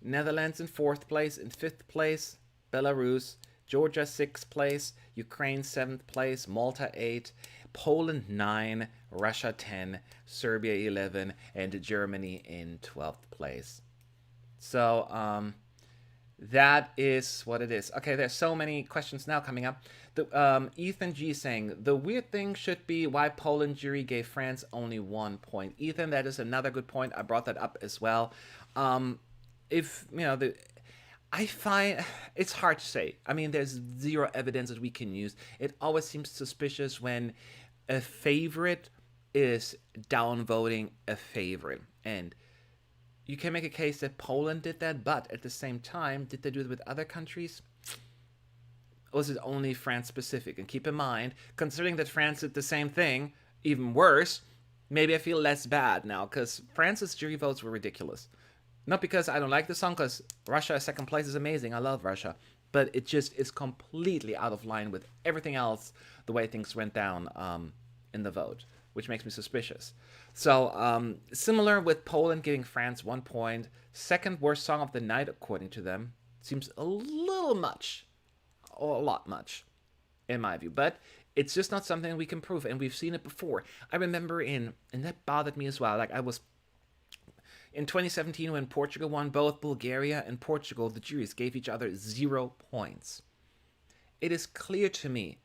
S1: Netherlands in 4th place. In 5th place, Belarus, Georgia 6th place, Ukraine 7th place, Malta 8, Poland 9, Russia 10, Serbia 11, and Germany in 12th place. So that is what it is. Okay, there's so many questions now coming up. Ethan G saying, the weird thing should be why Poland jury gave France only 1 point. Ethan, that is another good point. I brought that up as well. I find it's hard to say. I mean, there's zero evidence that we can use. It always seems suspicious when a favorite is downvoting a favorite. And you can make a case that Poland did that, but at the same time, did they do it with other countries? Or was it only France specific? And keep in mind, considering that France did the same thing, even worse, maybe I feel less bad now, because France's jury votes were ridiculous. Not because I don't like the song, because Russia second place is amazing. I love Russia. But it just is completely out of line with everything else, the way things went down in the vote, which makes me suspicious. So, similar with Poland giving France 1 point. Second worst song of the night, according to them. Seems a little much, or a lot much, in my view. But it's just not something we can prove, and we've seen it before. I remember and that bothered me as well. Like, I was in 2017, when Portugal won, both Bulgaria and Portugal, the juries gave each other 0 points. It is clear to me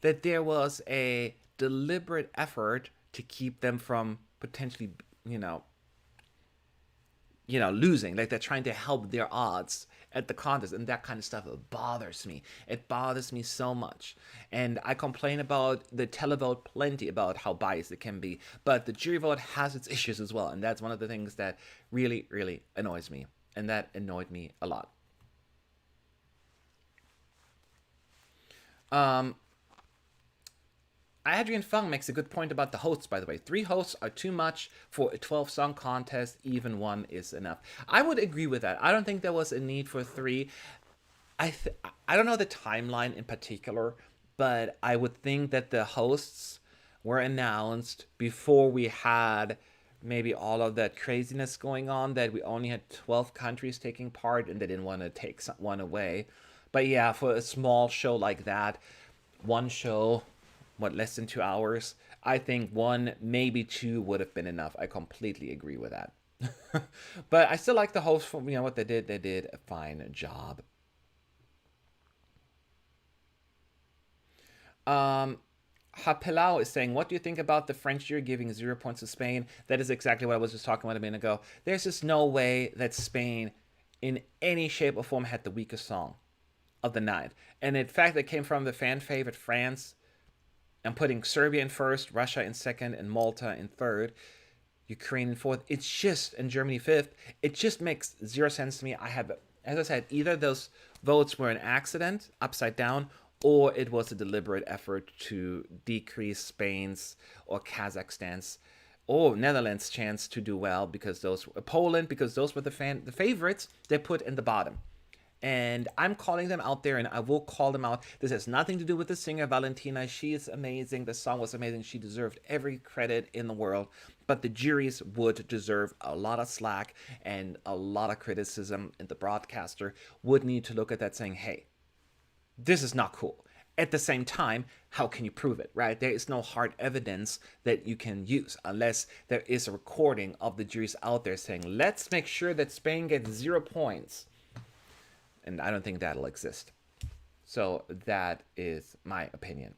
S1: that there was a deliberate effort to keep them from potentially, losing. Like they're trying to help their odds at the contest, and that kind of stuff. It bothers me. It bothers me so much. And I complain about the televote plenty about how biased it can be, but the jury vote has its issues as well, and that's one of the things that really, really annoys me, and that annoyed me a lot. Um, Adrian Fung makes a good point about the hosts, by the way. 3 hosts are too much for a 12 song contest, even one is enough. I would agree with that. I don't think there was a need for three. I don't know the timeline in particular, but I would think that the hosts were announced before we had maybe all of that craziness going on, that we only had 12 countries taking part and they didn't want to take one away. But yeah, for a small show like that, one show, what, less than 2 hours, I think one, maybe two would have been enough. I completely agree with that. But I still like the host for what they did. They did a fine job. Um, Hapelau is saying, what do you think about the French jury giving 0 points to Spain? That is exactly what I was just talking about a minute ago. There's just no way that Spain, in any shape or form, had the weakest song of the night. And in fact, it came from the fan favorite France, and putting Serbia in first, Russia in second, and Malta in third, Ukraine in fourth. It's just, and Germany fifth. It just makes zero sense to me. I have, as I said, either those votes were an accident, upside down, or it was a deliberate effort to decrease Spain's or Kazakhstan's or Netherlands' chance to do well, because those Poland, because those were the favorites they put in the bottom. And I'm calling them out there, and I will call them out. This has nothing to do with the singer Valentina. She is amazing. The song was amazing. She deserved every credit in the world. But the juries would deserve a lot of slack and a lot of criticism, and the broadcaster would need to look at that saying, hey, this is not cool. At the same time, how can you prove it, right? There is no hard evidence that you can use unless there is a recording of the juries out there saying, let's make sure that Spain gets 0 points. And I don't think that'll exist. So that is my opinion.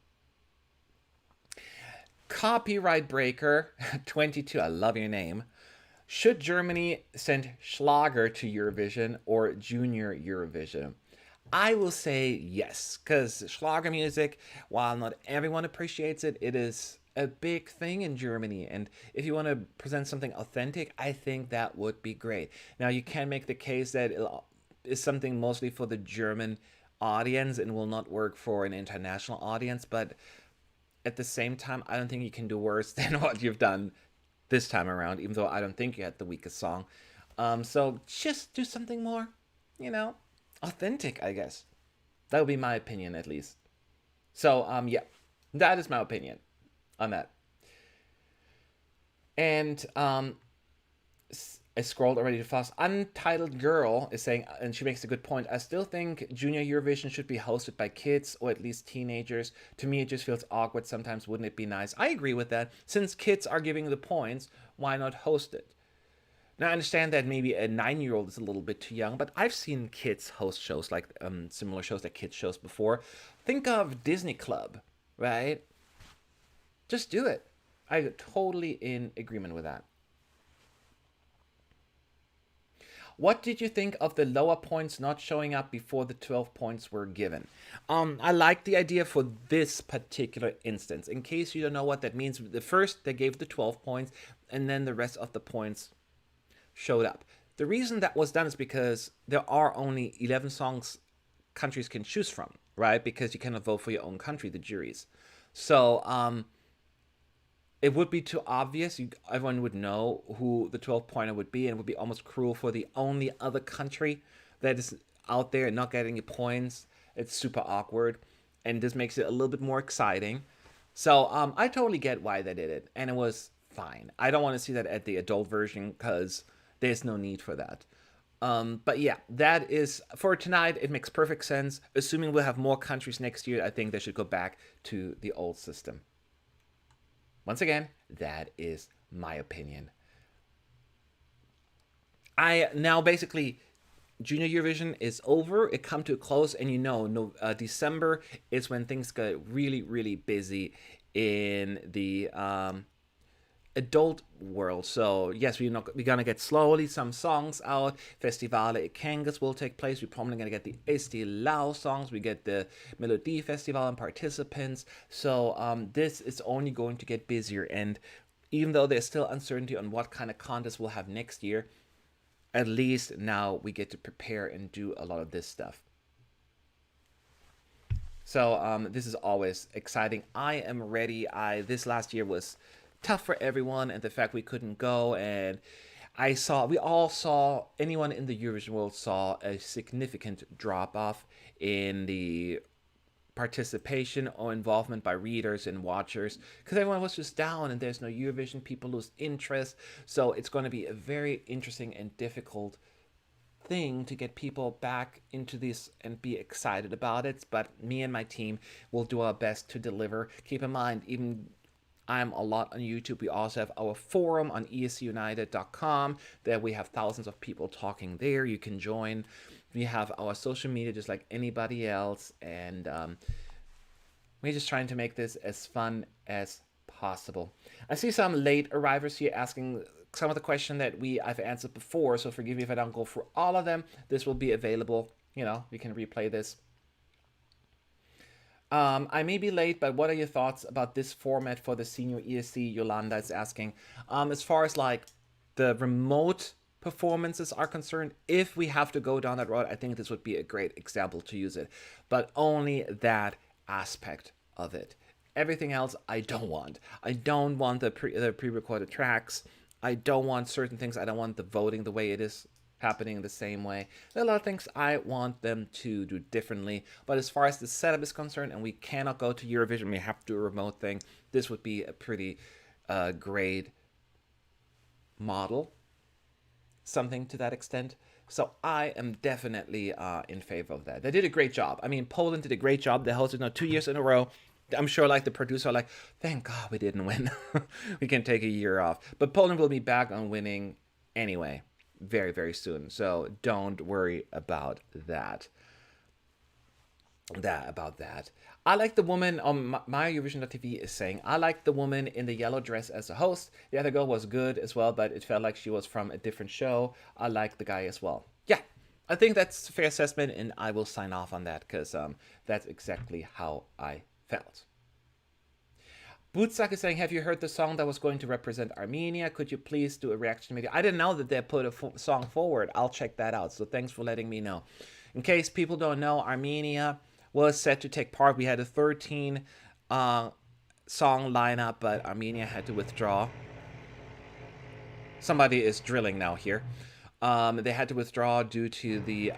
S1: Copyright Breaker 22, I love your name. Should Germany send Schlager to Eurovision or Junior Eurovision? I will say yes, because Schlager music, while not everyone appreciates it, it is a big thing in Germany. And if you want to present something authentic, I think that would be great. Now, you can make the case that it is something mostly for the German audience and will not work for an international audience, but at the same time, I don't think you can do worse than what you've done this time around, even though I don't think you had the weakest song. So just do something more, authentic, I guess. That would be my opinion, at least. So, yeah, that is my opinion on that. And I scrolled already too fast. Untitled Girl is saying, and she makes a good point. I still think Junior Eurovision should be hosted by kids or at least teenagers. To me, it just feels awkward sometimes. Wouldn't it be nice? I agree with that. Since kids are giving the points, why not host it? Now, I understand that maybe a 9-year-old is a little bit too young, but I've seen kids host shows like similar shows like kids shows before. Think of Disney Club, right? Just do it. I'm totally in agreement with that. What did you think of the lower points not showing up before the 12 points were given? I like the idea for this particular instance. In case you don't know what that means, the first they gave the 12 points, and then the rest of the points showed up. The reason that was done is because there are only 11 songs countries can choose from, right? Because you cannot vote for your own country, the juries. So it would be too obvious. Everyone would know who the 12 pointer would be, and it would be almost cruel for the only other country that is out there and not getting any points. It's super awkward, and this makes it a little bit more exciting. So I totally get why they did it, and it was fine. I don't want to see that at the adult version because there's no need for that. But yeah, that is for tonight. It makes perfect sense. Assuming we'll have more countries next year, I think they should go back to the old system. Once again, that is my opinion. I now basically Junior Eurovision is over. It come to a close, and no, December is when things get really, really busy in the adult world. So yes, we're gonna get slowly some songs out. Festivale e Kangas will take place. We're probably gonna get the Esti Lao songs. We get the Melody Festival and participants. So this is only going to get busier. And even though there's still uncertainty on what kind of contest we'll have next year, at least now we get to prepare and do a lot of this stuff. So this is always exciting. I am ready. This last year was tough for everyone, and the fact we couldn't go, and we all saw, anyone in the Eurovision world saw a significant drop off in the participation or involvement by readers and watchers because everyone was just down and there's no Eurovision. People lose interest, so it's going to be a very interesting and difficult thing to get people back into this and be excited about it. But me and my team will do our best to deliver. Keep in mind, even I'm a lot on YouTube. We also have our forum on escunited.com. There we have thousands of people talking there. You can join. We have our social media just like anybody else. And we're just trying to make this as fun as possible. I see some late arrivers here asking some of the questions that I've answered before. So forgive me if I don't go through all of them. This will be available. You can replay this. I may be late, but what are your thoughts about this format for the Senior ESC? Yolanda is asking. As far as like the remote performances are concerned, if we have to go down that road, I think this would be a great example to use it. But only that aspect of it. Everything else, I don't want. I don't want the pre-recorded tracks. I don't want certain things. I don't want the voting the way it is happening the same way. There are a lot of things I want them to do differently, but as far as the setup is concerned, and we cannot go to Eurovision, we have to do a remote thing, this would be a pretty great model, something to that extent. So I am definitely in favor of that. They did a great job. I mean, Poland did a great job. They hosted 2 years in a row. I'm sure like the producer like, thank God we didn't win. We can take a year off. But Poland will be back on winning anyway very, very soon. So don't worry about that. I like the woman on my Eurovision.tv is saying, I like the woman in the yellow dress as a host. The other girl was good as well, but it felt like she was from a different show. I like the guy as well. Yeah, I think that's a fair assessment, and I will sign off on that because that's exactly how I felt. Bootsack is saying, have you heard the song that was going to represent Armenia? Could you please do a reaction video? I didn't know that they put a song forward. I'll check that out. So thanks for letting me know. In case people don't know, Armenia was set to take part. We had a 13 song lineup, but Armenia had to withdraw. Somebody is drilling now here. They had to withdraw due to the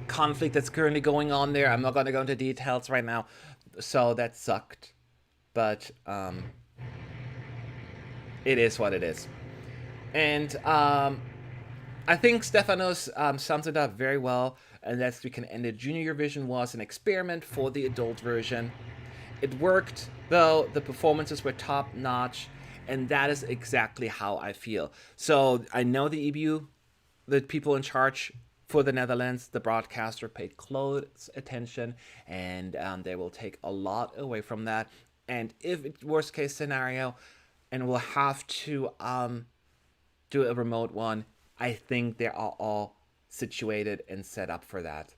S1: conflict that's currently going on there. I'm not going to go into details right now. So that sucked. But it is what it is. And I think Stefanos sums it up very well. And that's we can end it. Junior Eurovision was an experiment for the adult version. It worked, though. The performances were top notch. And that is exactly how I feel. So I know the EBU, the people in charge for the Netherlands, the broadcaster paid close attention, and they will take a lot away from that. And if it's worst case scenario, and we'll have to do a remote one, I think they are all situated and set up for that.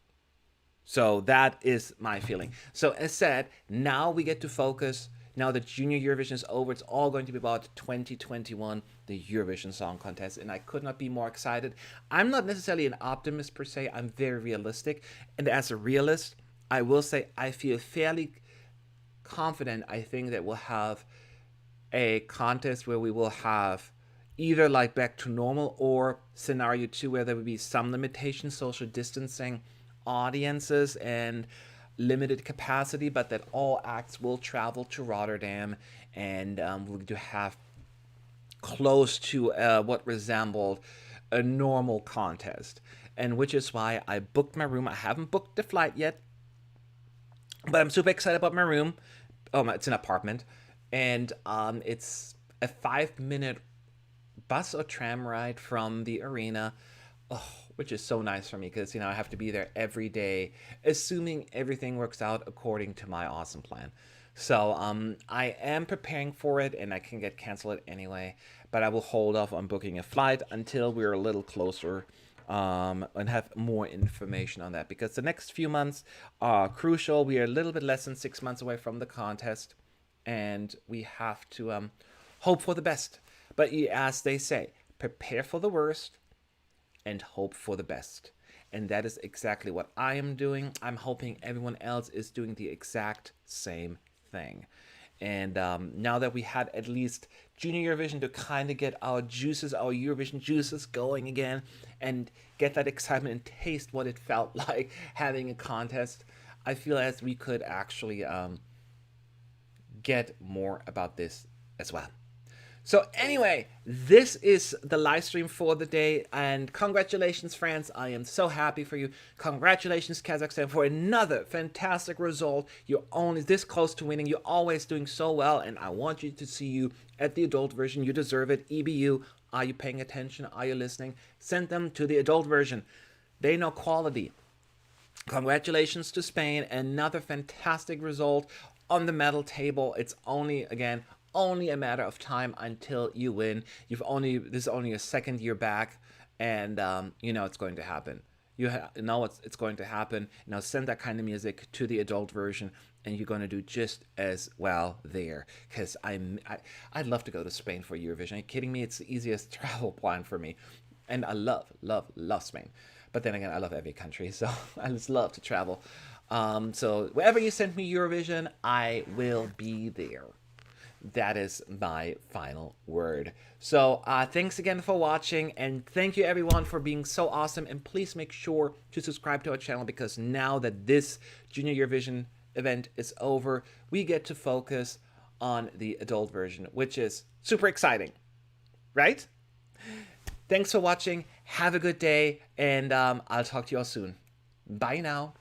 S1: So that is my feeling. So as said, now we get to focus. Now that Junior Eurovision is over, it's all going to be about 2021, the Eurovision Song Contest, and I could not be more excited. I'm not necessarily an optimist per se. I'm very realistic, and as a realist, I will say I feel fairly confident. I think that we'll have a contest where we will have either like back to normal or scenario two where there will be some limitations, social distancing, audiences, and limited capacity, but that all acts will travel to Rotterdam, and we'll do have close to what resembled a normal contest. And which is why I booked my room. I haven't booked the flight yet, but I'm super excited about my room. Oh, it's an apartment, and it's a 5 minute bus or tram ride from the arena, oh, which is so nice for me because I have to be there every day, assuming everything works out according to my awesome plan. So I am preparing for it, and I can get canceled anyway. But I will hold off on booking a flight until we're a little closer, and have more information on that, because the next few months are crucial. We are a little bit less than 6 months away from the contest, and we have to hope for the best. But as they say, prepare for the worst and hope for the best. And that is exactly what I am doing. I'm hoping everyone else is doing the exact same thing. And now that we had at least Junior Eurovision to kind of get our juices, our Eurovision juices going again, and get that excitement and taste what it felt like having a contest, I feel as we could actually get more about this as well. So anyway, this is the live stream for the day, and congratulations, France. I am so happy for you. Congratulations, Kazakhstan, for another fantastic result. You're only this close to winning. You're always doing so well, and I want you to see you at the adult version. You deserve it. EBU, are you paying attention? Are you listening? Send them to the adult version. They know quality. Congratulations to Spain. Another fantastic result on the medal table. It's only, again, only a matter of time until you win. This is only your second year back, and you know it's going to happen. You know it's going to happen. Now send that kind of music to the adult version, and you're going to do just as well there. Because I'd love to go to Spain for Eurovision. Are you kidding me? It's the easiest travel plan for me, and I love Spain. But then again, I love every country, so I just love to travel. So wherever you send me Eurovision, I will be there. That is my final word. So thanks again for watching, and thank you everyone for being so awesome. And please make sure to subscribe to our channel, because now that this Junior Eurovision event is over, we get to focus on the adult version, which is super exciting, right? Thanks for watching. Have a good day, and I'll talk to you all soon. Bye now.